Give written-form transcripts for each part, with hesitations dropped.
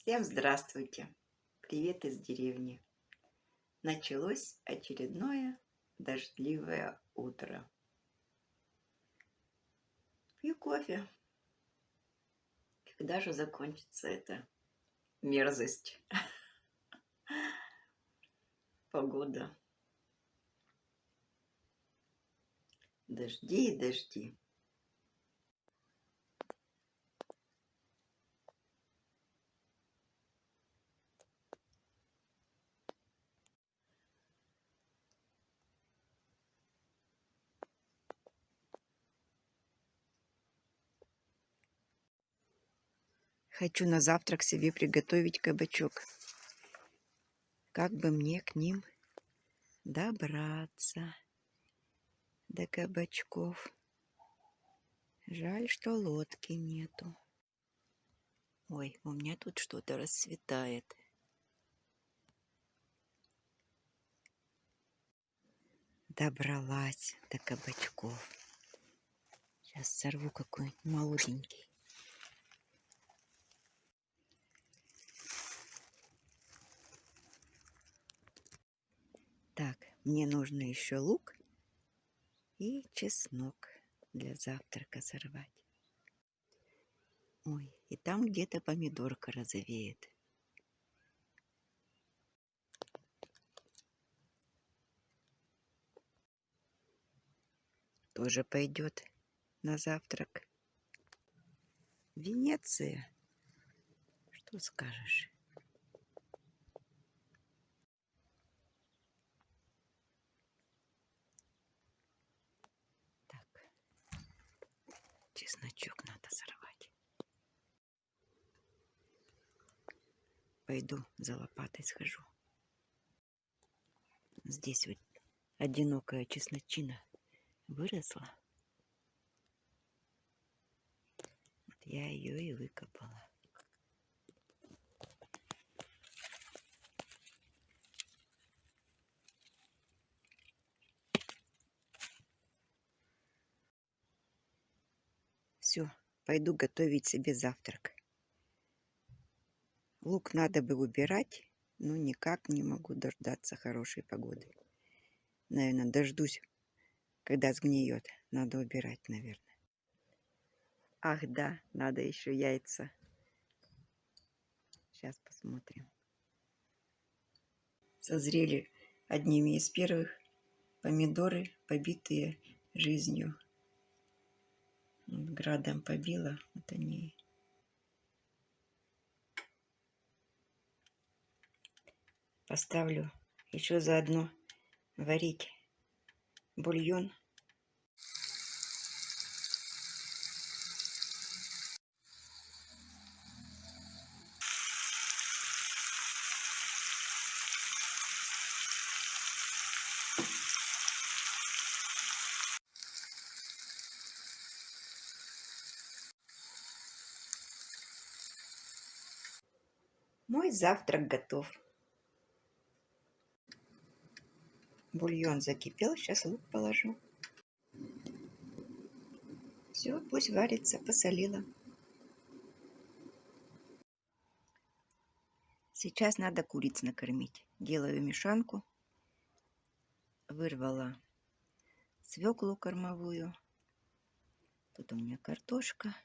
Всем здравствуйте! Привет из деревни. Началось очередное дождливое утро. Пью кофе. Когда же закончится эта мерзость? Погода. Дожди и дожди. Хочу на завтрак себе приготовить кабачок. Как бы мне к ним добраться до кабачков? Жаль, что лодки нету. Ой, у меня тут что-то расцветает. Добралась до кабачков. Сейчас сорву какой-нибудь молоденький. Так, мне нужно еще лук и чеснок для завтрака сорвать. Ой, и там где-то помидорка розовеет. Тоже пойдет на завтрак. Венеция. Что скажешь? Так, чесночок надо сорвать. Пойду за лопатой схожу. Здесь вот одинокая чесночина выросла. Вот я ее и выкопала. Все, пойду готовить себе завтрак. Лук надо бы убирать, но никак не могу дождаться хорошей погоды. Наверное, дождусь, когда сгниет. Надо убирать, наверное. Ах да, надо еще яйца. Сейчас посмотрим. Созрели одними из первых помидоры, побитые жизнью. Градом побило. Вот они. Поставлю еще заодно варить бульон. Мой завтрак готов. Бульон закипел, сейчас лук положу. Все, пусть варится, посолила. Сейчас надо куриц накормить. Делаю мешанку. Вырвала свеклу кормовую. Тут у меня картошка,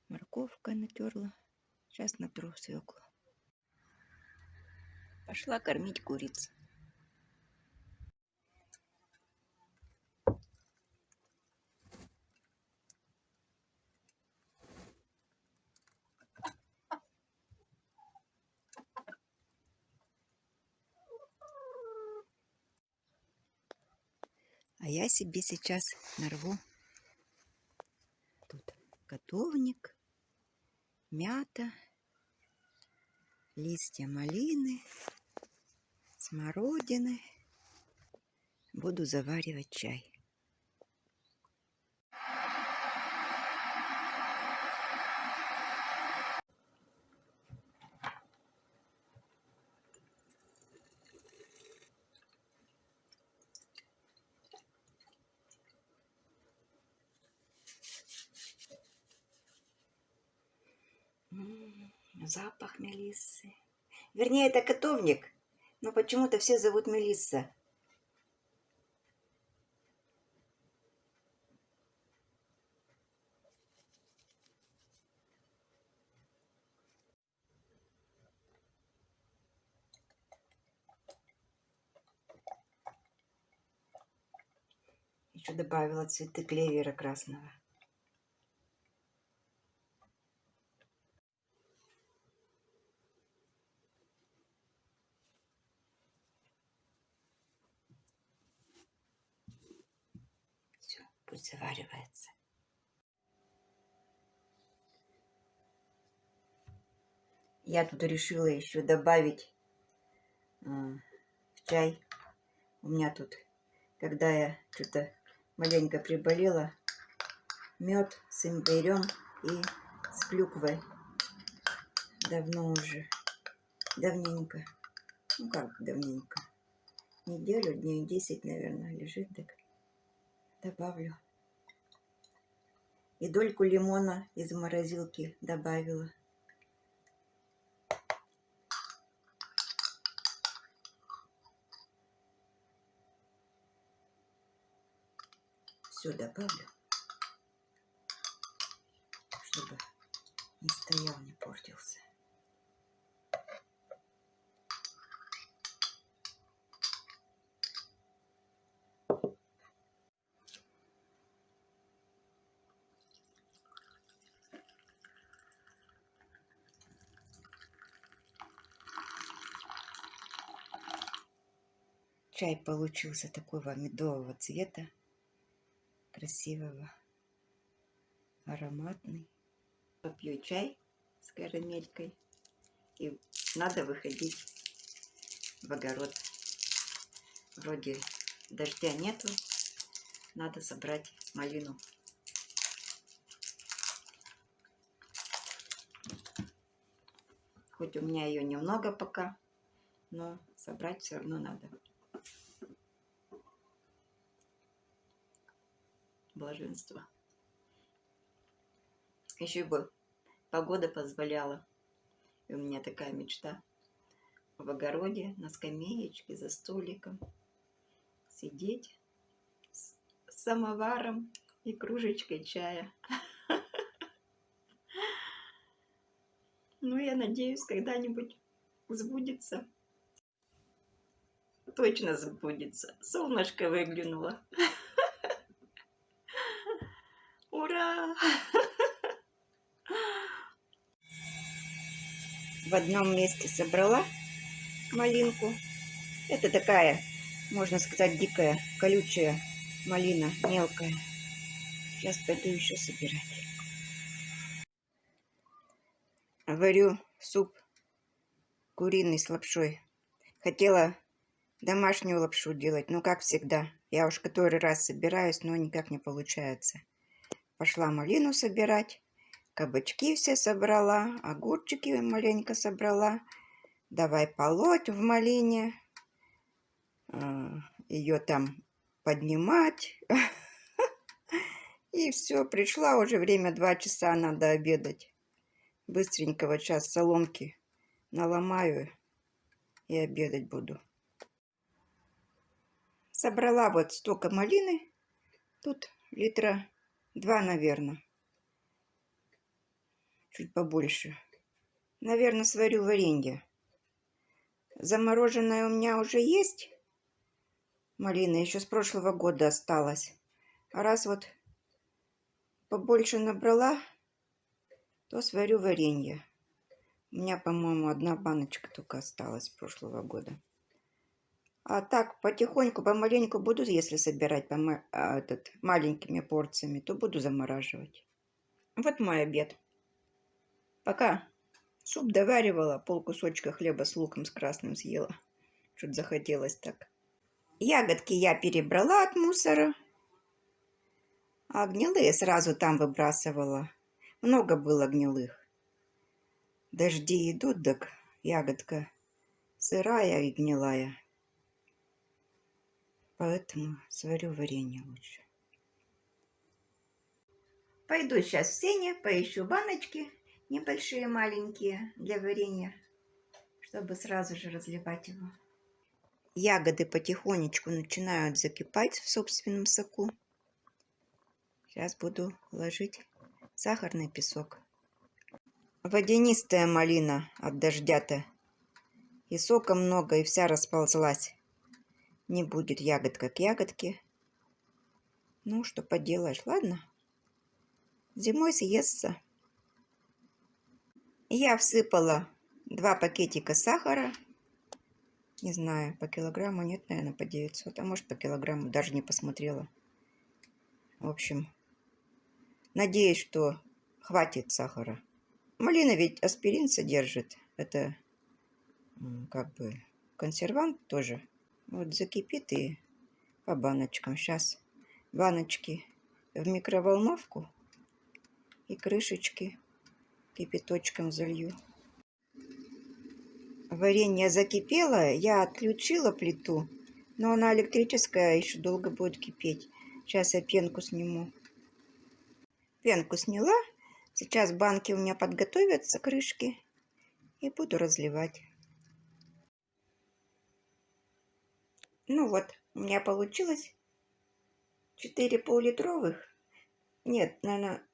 морковка натерла. Сейчас натру свеклу. Пошла кормить куриц. А я себе сейчас нарву тут котовник, мята, листья малины, смородины. Буду заваривать чай. Запах мелиссы. Вернее, это котовник, но почему-то все зовут Мелисса. Еще добавила цветы клевера красного. Все, пусть заваривается. Я тут решила еще добавить в чай. У меня тут, когда я что-то маленько приболела, мед с имбирем и с клюквой. Давно уже, давненько, ну как давненько, неделю, дней 10, наверное, лежит, так добавлю. И дольку лимона из морозилки добавила. Все добавлю, чтобы не стоял, не портился. Чай получился такого медового цвета, красивого, ароматный. Попью чай с карамелькой и надо выходить в огород. Вроде дождя нету, надо собрать малину. Хоть у меня ее немного пока, но собрать все равно надо. Блаженство. Еще бы погода позволяла. И у меня такая мечта. В огороде, на скамеечке, за столиком. Сидеть с самоваром и кружечкой чая. Ну, я надеюсь, когда-нибудь сбудется. Точно сбудется. Солнышко выглянуло. Ура! В одном месте собрала малинку. Это такая, можно сказать, дикая, колючая малина, мелкая. Сейчас пойду еще собирать. Варю суп куриный с лапшой. Хотела домашнюю лапшу делать, но как всегда. Я уж который раз собираюсь, но никак не получается. Пошла малину собирать. Кабачки все собрала, огурчики маленько собрала. Давай полоть в малине. Ее там поднимать. И все, пришла уже время 2 часа, надо обедать. Быстренько вот сейчас соломки наломаю и обедать буду. Собрала вот столько малины. Тут литра 2, наверное. Чуть побольше. Наверное, сварю варенье. Замороженная у меня уже есть. Малина еще с прошлого года осталась. А раз вот побольше набрала, то сварю варенье. У меня, по-моему, 1 баночка только осталась с прошлого года. А так, потихоньку, помаленьку буду, если собирать маленькими порциями, то буду замораживать. Вот мой обед. Пока суп доваривала, полкусочка хлеба с луком с красным съела. Что-то захотелось так. Ягодки я перебрала от мусора, а гнилые сразу там выбрасывала. Много было гнилых. Дожди идут, так ягодка сырая и гнилая. Поэтому сварю варенье лучше. Пойду сейчас в сене, поищу баночки Небольшие, маленькие для варенья, чтобы сразу же разливать его. Ягоды потихонечку начинают закипать в собственном соку. Сейчас буду ложить сахарный песок. Водянистая малина от дождя-то. И сока много, и вся расползлась. Не будет ягод как ягодки. Ну, что поделаешь, ладно. Зимой съестся. Я всыпала 2 пакетика сахара. Не знаю, по килограмму нет, наверное, по 900. А может, по килограмму, даже не посмотрела. В общем, надеюсь, что хватит сахара. Малина ведь аспирин содержит. Это как бы консервант тоже. Вот закипит и по баночкам. Сейчас баночки в микроволновку и крышечки кипяточком залью. Варенье закипело, я отключила плиту, но она электрическая, еще долго будет кипеть. Сейчас я пенку сниму. Пенку сняла. Сейчас банки у меня подготовятся, крышки, и буду разливать. Ну вот, у меня получилось 4 пол-литровых. Нет, наверное,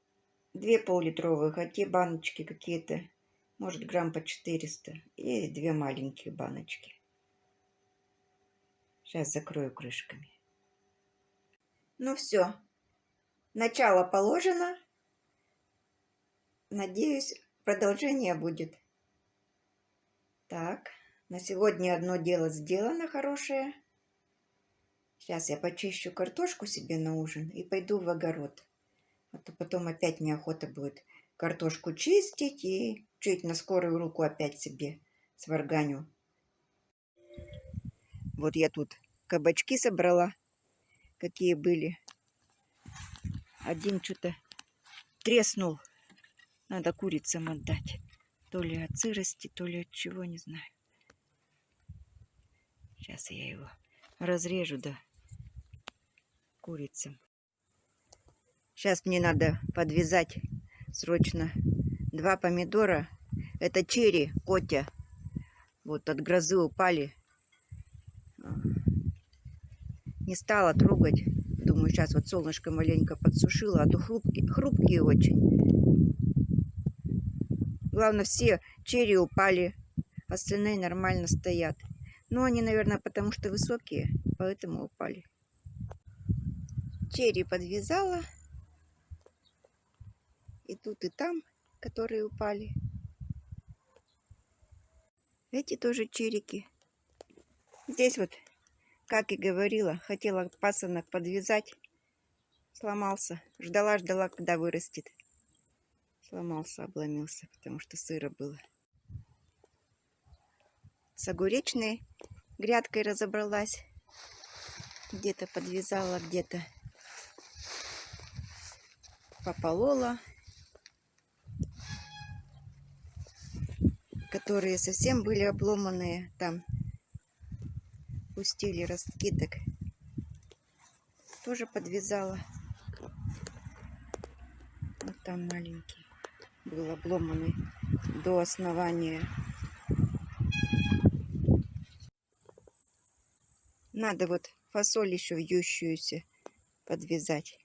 2 пол-литровых, а те баночки какие-то, может, грамм по 400. И 2 маленькие баночки. Сейчас закрою крышками. Ну все, начало положено. Надеюсь, продолжение будет. Так, на сегодня одно дело сделано хорошее. Сейчас я почищу картошку себе на ужин и пойду в огород. А то потом опять неохота будет картошку чистить и чуть на скорую руку опять себе сварганю. Вот я тут кабачки собрала, какие были. Один что-то треснул. Надо курицам отдать. То ли от сырости, то ли от чего, не знаю. Сейчас я его разрежу, да, курицам. Сейчас мне надо подвязать срочно 2 помидора. Это черри, Котя. Вот от грозы упали. Не стала трогать. Думаю, сейчас вот солнышко маленько подсушило, а то хрупкие очень. Главное, все черри упали, остальные нормально стоят. Но они, наверное, потому что высокие, поэтому упали. Черри подвязала. И тут, и там, которые упали. Эти тоже черики. Здесь вот, как и говорила, хотела пасынок подвязать. Сломался. Ждала, когда вырастет. Сломался, обломился, потому что сыро было. С огуречной грядкой разобралась. Где-то подвязала, где-то пополола. Которые совсем были обломанные. Там пустили ростки, так тоже подвязала. Вот там маленький был обломанный до основания. Надо вот фасоль еще вьющуюся подвязать.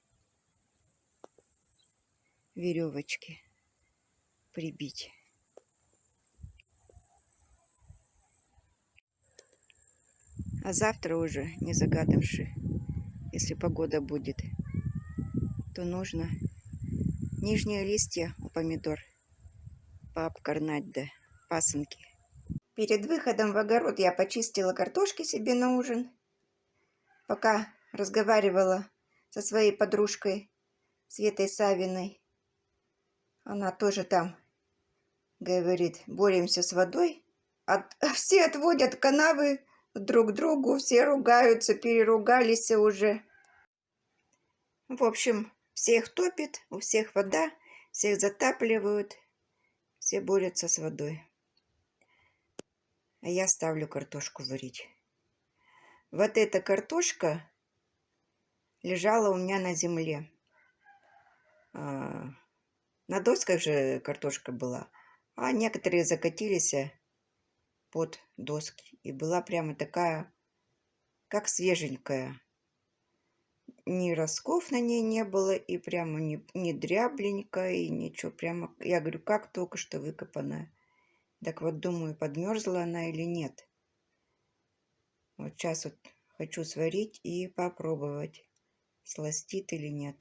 Веревочки прибить. А завтра уже, не загадавши, если погода будет, то нужно нижние листья у помидор пообкорнать, да пасынки. Перед выходом в огород я почистила картошки себе на ужин, пока разговаривала со своей подружкой Светой Савиной. Она тоже там говорит, боремся с водой, а все отводят канавы друг другу, все ругаются, переругались уже. В общем, всех топит, у всех вода, всех затапливают, все борются с водой. А я ставлю картошку варить. Вот эта картошка лежала у меня на земле. На досках же картошка была, а некоторые закатились под доски. И была прямо такая, как свеженькая. Ни росков на ней не было, и прямо не дрябленькая, и ничего. Прямо, я говорю, как только что выкопанная. Так вот, думаю, подмерзла она или нет. Вот сейчас вот хочу сварить и попробовать, сластит или нет.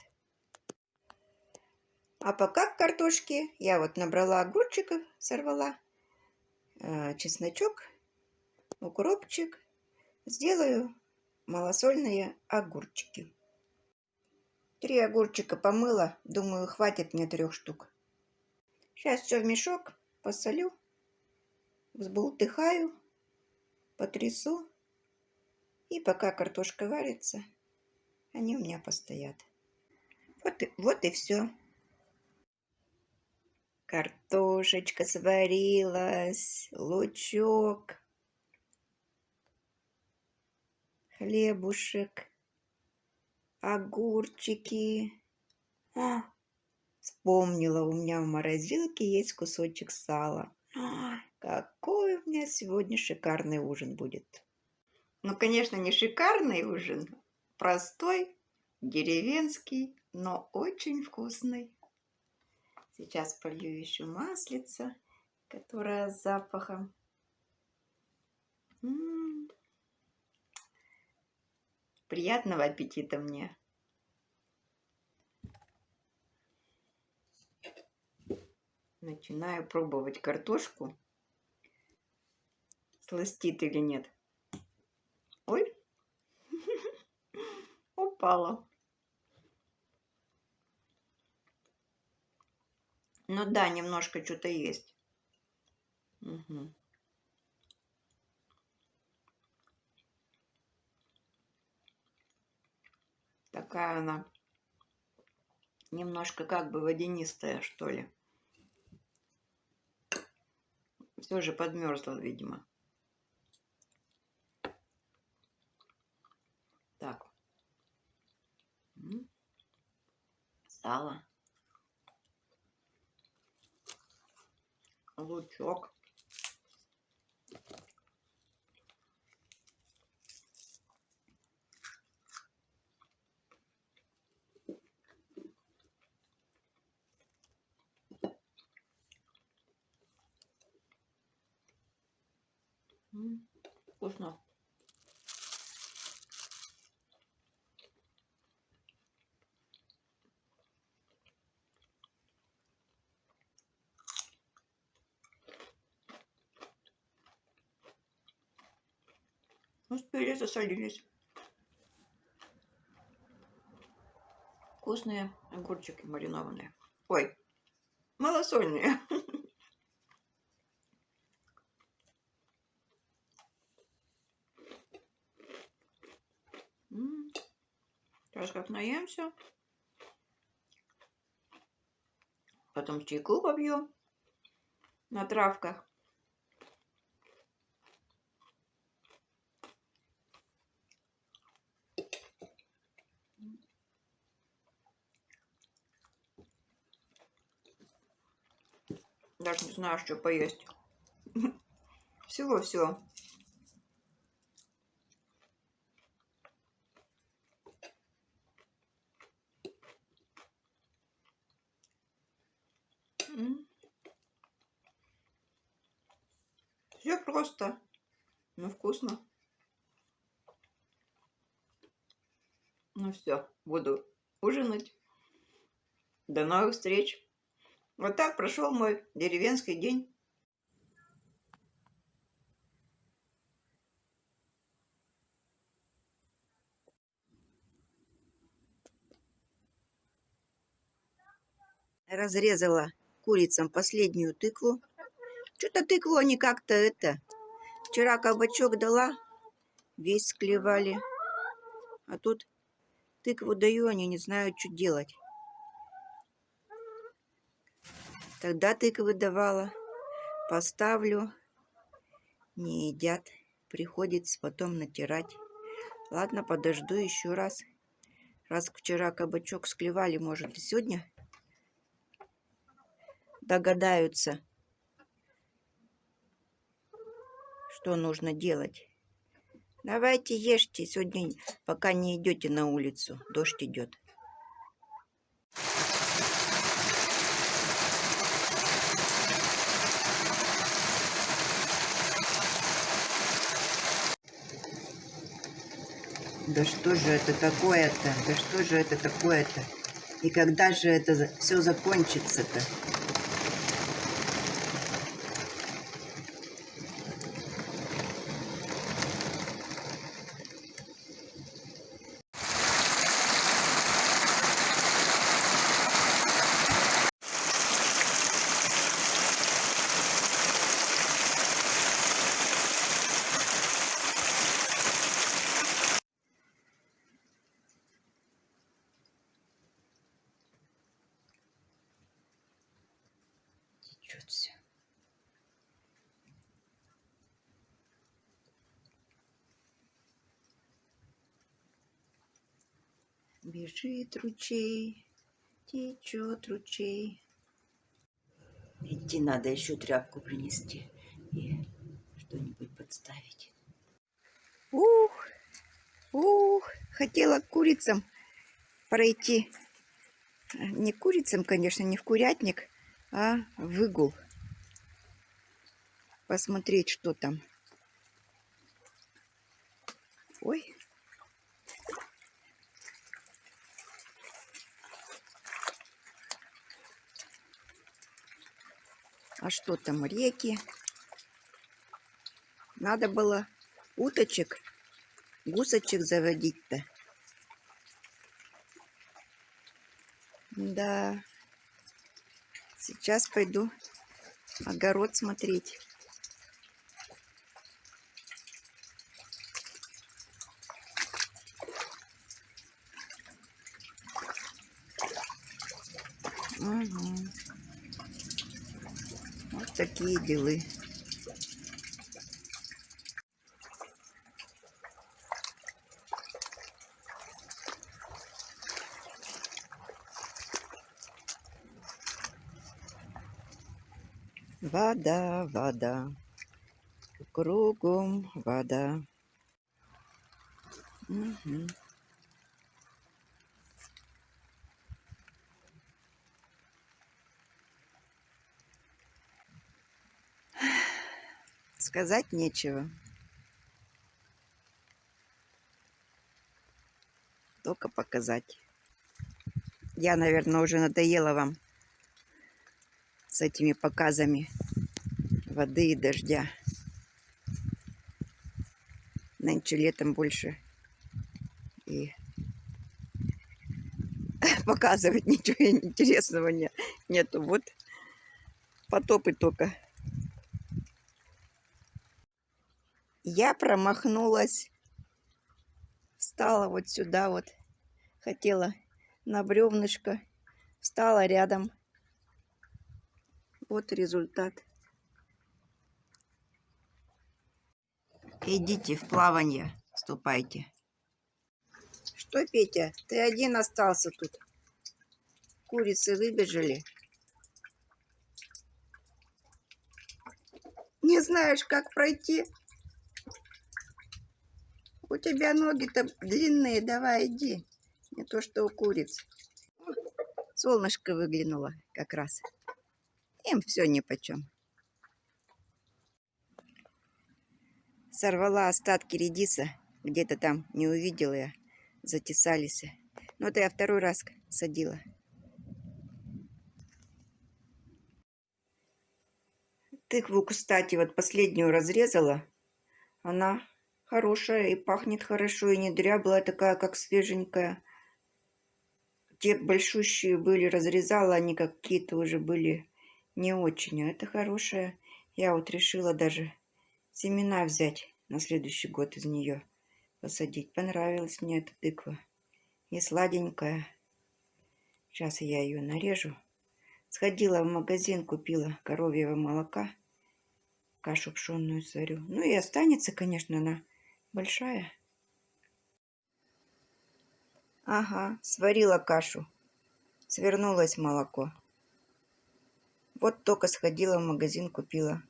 А пока к картошке я вот набрала огурчиков, сорвала, чесночок, укропчик. Сделаю малосольные огурчики. 3 огурчика помыла, думаю, хватит мне 3 штук. Сейчас все в мешок, посолю, взболтыхаю, потрясу. И пока картошка варится, они у меня постоят. Вот и все. Картошечка сварилась, лучок, хлебушек, огурчики. Вспомнила, у меня в морозилке есть кусочек сала. Какой у меня сегодня шикарный ужин будет. Ну, конечно, не шикарный ужин, простой, деревенский, но очень вкусный. Сейчас полью еще маслица, которая с запахом. Приятного аппетита мне. Начинаю пробовать картошку. Сластит или нет. Ой, упала. Ну да, немножко что-то есть. Угу. Такая она немножко как бы водянистая, что ли. Все же подмерзла, видимо. Так. Сало. Лучок. Вкусно. Успели, засолились. Вкусные огурчики маринованные. Ой, малосольные. Сейчас как наемся. Потом чайку побьем на травках. Даже не знаю, что поесть. Всего-всего. Все просто, но вкусно. Ну все, буду ужинать. До новых встреч. Вот так прошел мой деревенский день. Разрезала курицам последнюю тыкву. Что-то тыкву они как-то это... Вчера кабачок дала, весь склевали. А тут тыкву даю, они не знают, что делать. Тогда тыквы давала. Поставлю. Не едят. Приходится потом натирать. Ладно, подожду еще раз. Раз вчера кабачок склевали, может и сегодня догадаются, что нужно делать. Давайте ешьте сегодня, пока не идете на улицу. Дождь идет. Да что же это такое-то? Да что же это такое-то? И когда же это все закончится-то? Течет все. Бежит ручей, течет ручей. Идти надо еще тряпку принести и что-нибудь подставить. Ух, ух, хотела к курицам пройти. Не к курицам, конечно, не в курятник, а в выгул. Посмотреть, что там. Ой. А что там, реки? Надо было уточек, гусочек заводить-то. Да. Сейчас пойду огород смотреть. Угу. Вот такие делы. Вода, вода, кругом вода. Угу. Сказать нечего. Только показать. Я, наверное, уже надоела вам с этими показами воды и дождя. Нынче летом больше и показывать ничего интересного нету. Вот потопы только. Я промахнулась. Встала вот сюда вот. Хотела на бревнышко. Встала рядом. Вот результат. Идите в плавание, ступайте. Что, Петя, ты один остался тут? Курицы выбежали. Не знаешь, как пройти? У тебя ноги-то длинные, давай иди. Не то, что у куриц. Солнышко выглянуло как раз. Им все нипочем. Сорвала остатки редиса. Где-то там не увидела я. Затесались. Но это я второй раз садила. Тыкву, кстати, вот последнюю разрезала. Она хорошая и пахнет хорошо, и не дряблая, такая, как свеженькая. Те большущие были, разрезала, они какие-то уже были не очень. А это хорошая. Я вот решила даже семена взять на следующий год из нее посадить. Понравилась мне эта тыква. И сладенькая. Сейчас я ее нарежу. Сходила в магазин, купила коровьего молока. Кашу пшенную сварю. Ну и останется, конечно, она большая. Ага, сварила кашу. Свернулось молоко. Вот только сходила в магазин, купила.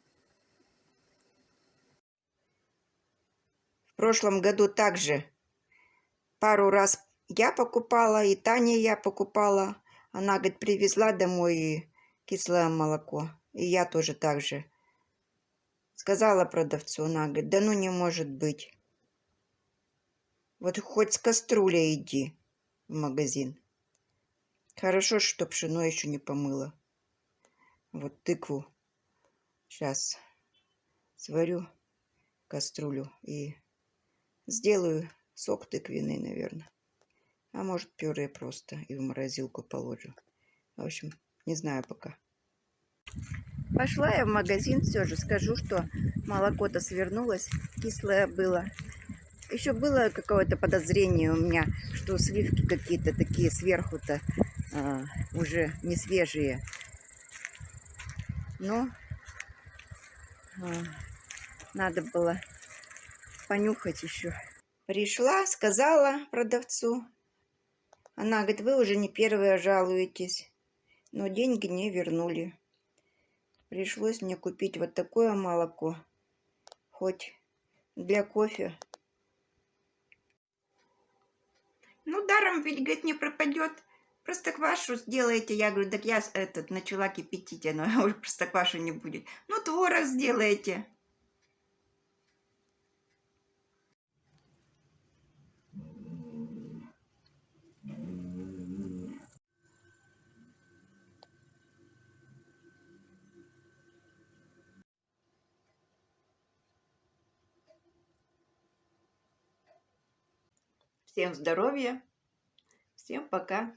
В прошлом году также пару раз я покупала, и Таня я покупала. Она, говорит, привезла домой кислое молоко. И я тоже так же. Сказала продавцу, она говорит, да ну не может быть. Вот хоть с кастрюлей иди в магазин. Хорошо, что пшено еще не помыла. Вот тыкву сейчас сварю кастрюлю и сделаю сок тыквенный, наверное. А может, пюре просто и в морозилку положу. В общем, не знаю пока. Пошла я в магазин, все же скажу, что молоко-то свернулось, кислое было. Еще было какое-то подозрение у меня, что сливки какие-то такие сверху-то уже не свежие. Но надо было понюхать еще. Пришла, сказала продавцу. Она говорит, вы уже не первые жалуетесь, но деньги не вернули. Пришлось мне купить вот такое молоко, хоть для кофе. Ну, даром ведь, говорит, не пропадет. Простоквашу сделаете. Я говорю, так я начала кипятить, оно уже простоквашу не будет. Ну, творог сделаете. Всем здоровья, всем пока.